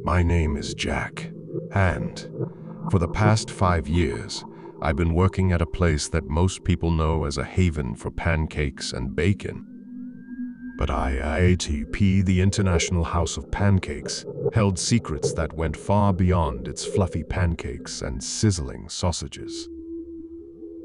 My name is Jack, and for the past 5 years, I've been working at a place that most people know as a haven for pancakes and bacon. But IHOP, the International House of Pancakes, held secrets that went far beyond its fluffy pancakes and sizzling sausages.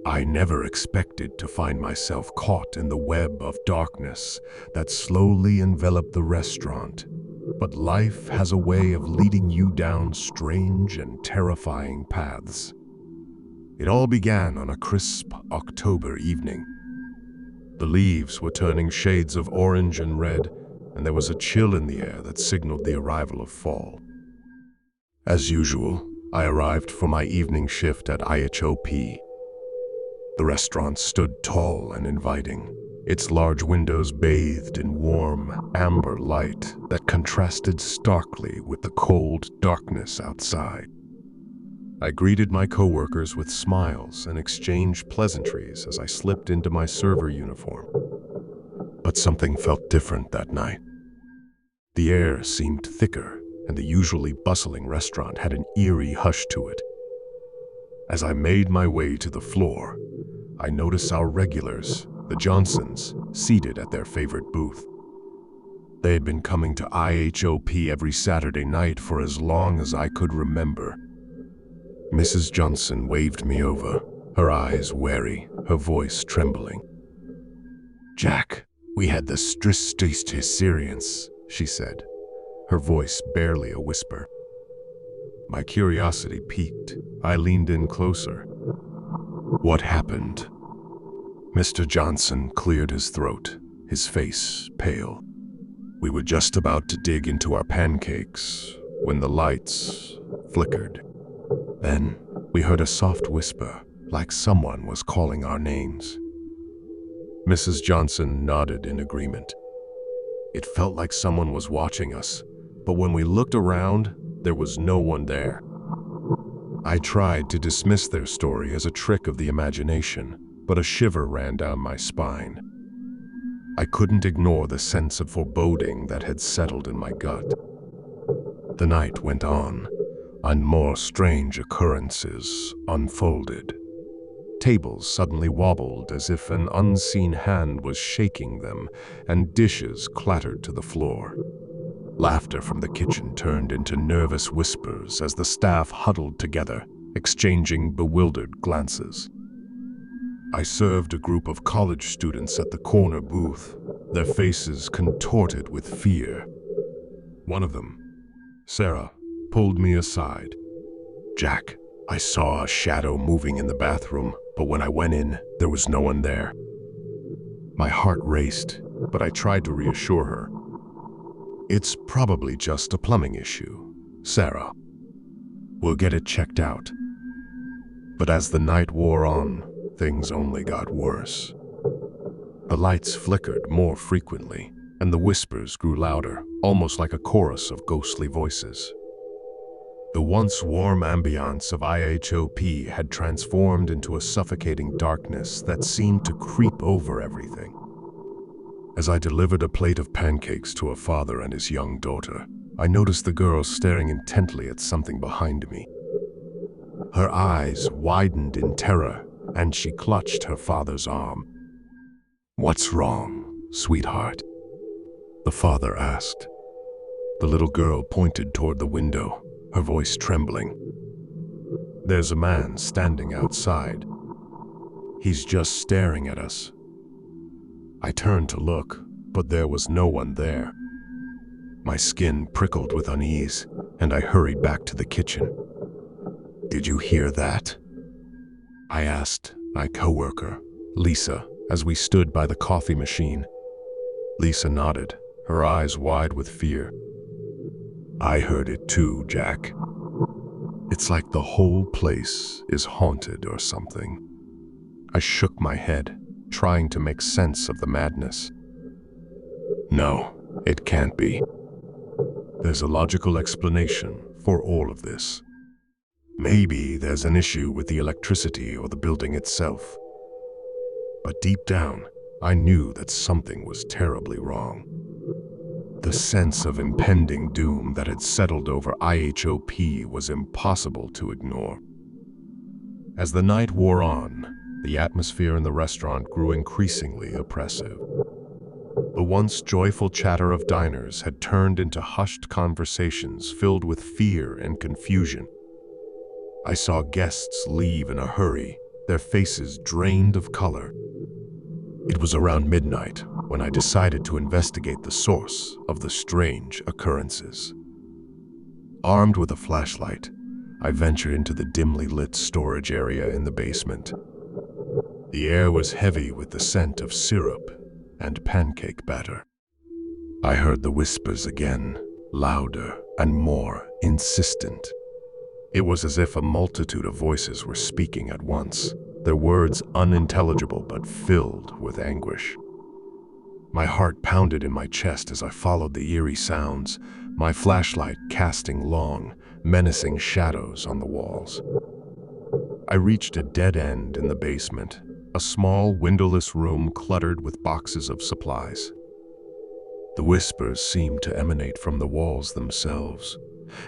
I never expected to find myself caught in the web of darkness that slowly enveloped the restaurant. But life has a way of leading you down strange and terrifying paths. It all began on a crisp October evening. The leaves were turning shades of orange and red, and there was a chill in the air that signaled the arrival of fall. As usual, I arrived for my evening shift at IHOP. The restaurant stood tall and inviting, its large windows bathed in warm, amber light that contrasted starkly with the cold darkness outside. I greeted my coworkers with smiles and exchanged pleasantries as I slipped into my server uniform. But something felt different that night. The air seemed thicker, and the usually bustling restaurant had an eerie hush to it. As I made my way to the floor, I noticed our regulars, the Johnsons, seated at their favorite booth. They had been coming to IHOP every Saturday night for as long as I could remember. Mrs. Johnson waved me over, her eyes wary, her voice trembling. "Jack, we had the strictest experience," she said, her voice barely a whisper. My curiosity piqued. I leaned in closer. "What happened?" Mr. Johnson cleared his throat, his face pale. "We were just about to dig into our pancakes when the lights flickered. Then we heard a soft whisper, like someone was calling our names." Mrs. Johnson nodded in agreement. It felt like someone was watching us, but when we looked around, there was no one there. I tried to dismiss their story as a trick of the imagination, but a shiver ran down my spine. I couldn't ignore the sense of foreboding that had settled in my gut. The night went on, and more strange occurrences unfolded. Tables suddenly wobbled as if an unseen hand was shaking them, and dishes clattered to the floor. Laughter from the kitchen turned into nervous whispers as the staff huddled together, exchanging bewildered glances. I served a group of college students at the corner booth, their faces contorted with fear. One of them, Sarah, pulled me aside. "Jack, I saw a shadow moving in the bathroom, but when I went in, there was no one there." My heart raced, but I tried to reassure her. "It's probably just a plumbing issue, Sarah. We'll get it checked out." But as the night wore on, things only got worse. The lights flickered more frequently, and the whispers grew louder, almost like a chorus of ghostly voices. The once warm ambiance of IHOP had transformed into a suffocating darkness that seemed to creep over everything. As I delivered a plate of pancakes to a father and his young daughter, I noticed the girl staring intently at something behind me. Her eyes widened in terror, and she clutched her father's arm. "What's wrong, sweetheart?" the father asked. The little girl pointed toward the window, her voice trembling. "There's a man standing outside. He's just staring at us." I turned to look, but there was no one there. My skin prickled with unease, and I hurried back to the kitchen. "Did you hear that?" I asked my coworker, Lisa, as we stood by the coffee machine. Lisa nodded, her eyes wide with fear. "I heard it too, Jack. It's like the whole place is haunted or something." I shook my head, trying to make sense of the madness. "No, it can't be. There's a logical explanation for all of this. Maybe there's an issue with the electricity or the building itself." But deep down, I knew that something was terribly wrong. The sense of impending doom that had settled over IHOP was impossible to ignore. As the night wore on, the atmosphere in the restaurant grew increasingly oppressive. The once joyful chatter of diners had turned into hushed conversations filled with fear and confusion. I saw guests leave in a hurry, their faces drained of color. It was around midnight when I decided to investigate the source of the strange occurrences. Armed with a flashlight, I ventured into the dimly lit storage area in the basement. The air was heavy with the scent of syrup and pancake batter. I heard the whispers again, louder and more insistent. It was as if a multitude of voices were speaking at once, their words unintelligible but filled with anguish. My heart pounded in my chest as I followed the eerie sounds, my flashlight casting long, menacing shadows on the walls. I reached a dead end in the basement, a small, windowless room cluttered with boxes of supplies. The whispers seemed to emanate from the walls themselves,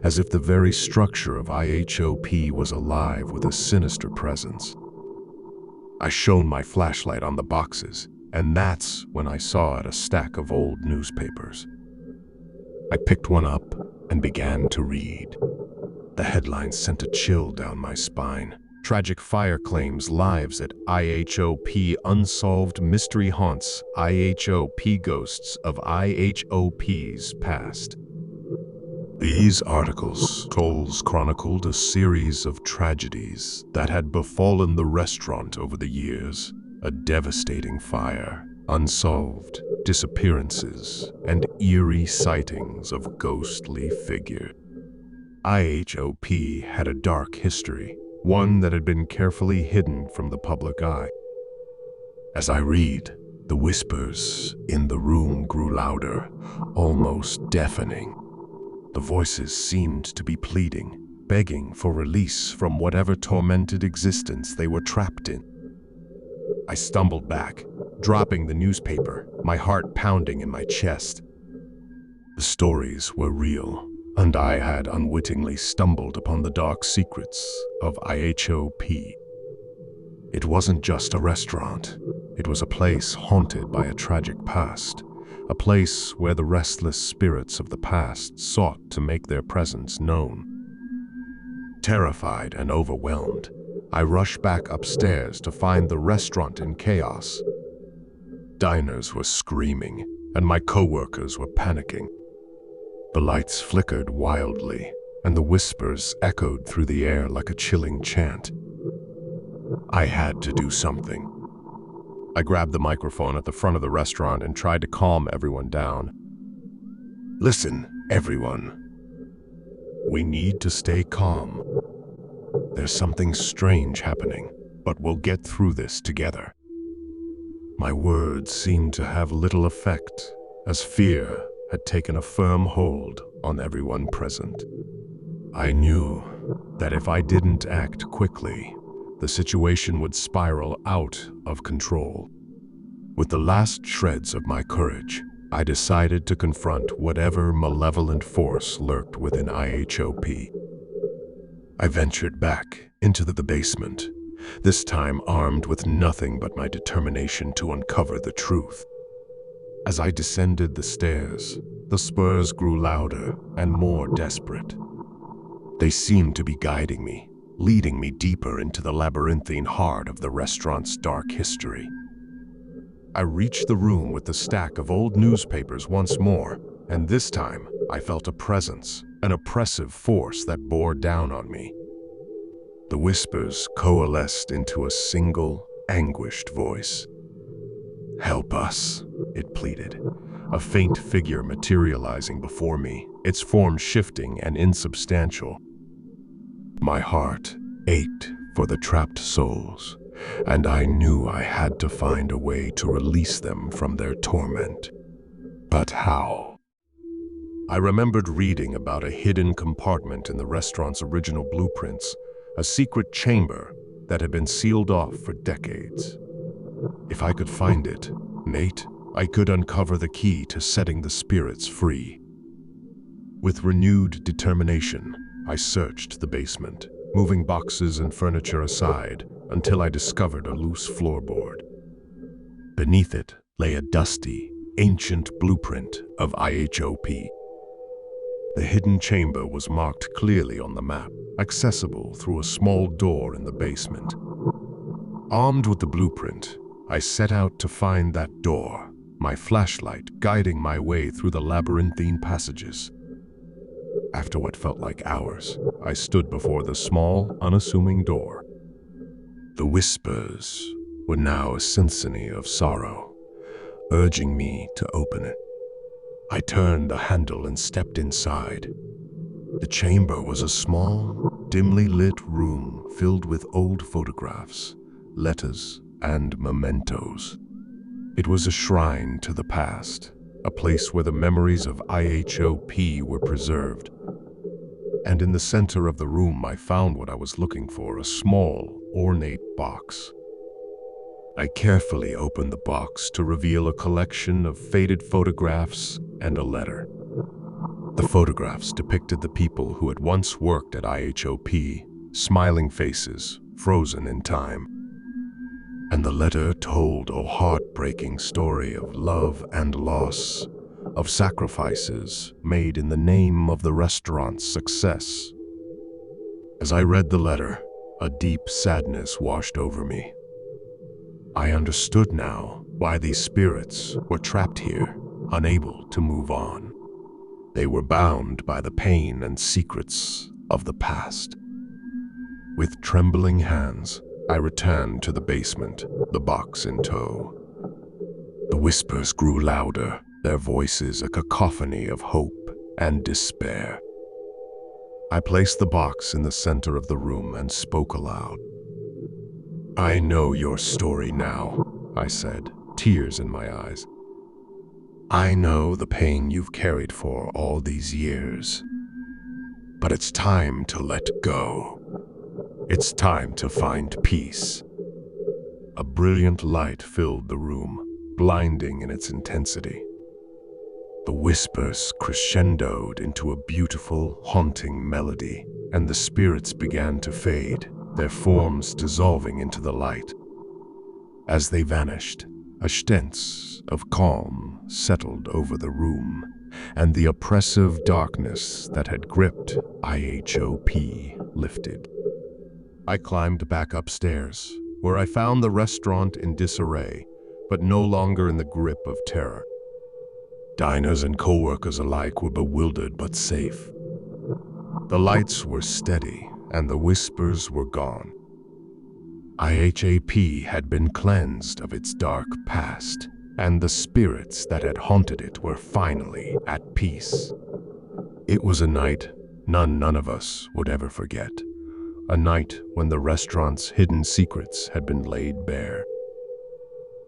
as if the very structure of IHOP was alive with a sinister presence. I shone my flashlight on the boxes, and that's when I saw a stack of old newspapers. I picked one up and began to read. The headlines sent a chill down my spine. Tragic fire claims lives at IHOP, unsolved mystery haunts IHOP, ghosts of IHOP's past. These articles chronicled a series of tragedies that had befallen the restaurant over the years. A devastating fire, unsolved disappearances, and eerie sightings of ghostly figures. IHOP had a dark history, one that had been carefully hidden from the public eye. As I read, the whispers in the room grew louder, almost deafening. The voices seemed to be pleading, begging for release from whatever tormented existence they were trapped in. I stumbled back, dropping the newspaper, my heart pounding in my chest. The stories were real, and I had unwittingly stumbled upon the dark secrets of IHOP. It wasn't just a restaurant. It was a place haunted by a tragic past, a place where the restless spirits of the past sought to make their presence known. Terrified and overwhelmed, I rushed back upstairs to find the restaurant in chaos. Diners were screaming, and my coworkers were panicking. The lights flickered wildly, and the whispers echoed through the air like a chilling chant. I had to do something. I grabbed the microphone at the front of the restaurant and tried to calm everyone down. Listen, everyone. We need to stay calm. There's something strange happening, but we'll get through this together. My words seemed to have little effect, as fear had taken a firm hold on everyone present. I knew that if I didn't act quickly, the situation would spiral out of control. With the last shreds of my courage, I decided to confront whatever malevolent force lurked within IHOP. I ventured back into the basement, this time armed with nothing but my determination to uncover the truth. As I descended the stairs, the spurs grew louder and more desperate. They seemed to be guiding me, leading me deeper into the labyrinthine heart of the restaurant's dark history. I reached the room with the stack of old newspapers once more, and this time I felt a presence, an oppressive force that bore down on me. The whispers coalesced into a single, anguished voice. "Help us," it pleaded, a faint figure materializing before me, its form shifting and insubstantial. My heart ached for the trapped souls, and I knew I had to find a way to release them from their torment. But how? I remembered reading about a hidden compartment in the restaurant's original blueprints, a secret chamber that had been sealed off for decades. If I could find it, Nate, I could uncover the key to setting the spirits free. With renewed determination, I searched the basement, moving boxes and furniture aside until I discovered a loose floorboard. Beneath it lay a dusty, ancient blueprint of IHOP. The hidden chamber was marked clearly on the map, accessible through a small door in the basement. Armed with the blueprint, I set out to find that door, my flashlight guiding my way through the labyrinthine passages. After what felt like hours, I stood before the small, unassuming door. The whispers were now a symphony of sorrow, urging me to open it. I turned the handle and stepped inside. The chamber was a small, dimly lit room filled with old photographs, letters, and mementos. It was a shrine to the past, a place where the memories of IHOP were preserved. And in the center of the room, I found what I was looking for, a small, ornate box. I carefully opened the box to reveal a collection of faded photographs and a letter. The photographs depicted the people who had once worked at IHOP, smiling faces, frozen in time. And the letter told a heartbreaking story of love and loss, of sacrifices made in the name of the restaurant's success. As I read the letter, a deep sadness washed over me. I understood now why these spirits were trapped here, unable to move on. They were bound by the pain and secrets of the past. With trembling hands, I returned to the basement, the box in tow. The whispers grew louder, their voices a cacophony of hope and despair. I placed the box in the center of the room and spoke aloud. "I know your story now," I said, tears in my eyes. "I know the pain you've carried for all these years. But it's time to let go. It's time to find peace." A brilliant light filled the room, blinding in its intensity. The whispers crescendoed into a beautiful, haunting melody, and the spirits began to fade, their forms dissolving into the light. As they vanished, a sense of calm settled over the room, and the oppressive darkness that had gripped IHOP lifted. I climbed back upstairs, where I found the restaurant in disarray, but no longer in the grip of terror. Diners and co-workers alike were bewildered but safe. The lights were steady, and the whispers were gone. IHOP had been cleansed of its dark past, and the spirits that had haunted it were finally at peace. It was a night none of us would ever forget. A night when the restaurant's hidden secrets had been laid bare.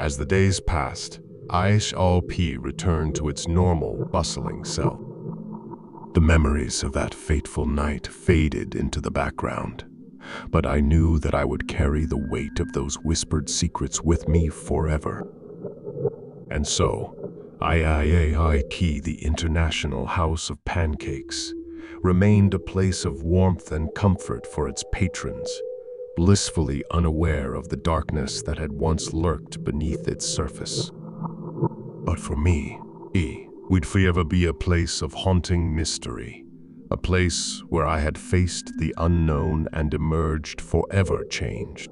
As the days passed, IHOP returned to its normal, bustling self. The memories of that fateful night faded into the background, but I knew that I would carry the weight of those whispered secrets with me forever. And so, IHOP, the International House of Pancakes, remained a place of warmth and comfort for its patrons, blissfully unaware of the darkness that had once lurked beneath its surface. But for me, would forever be a place of haunting mystery, a place where I had faced the unknown and emerged forever changed.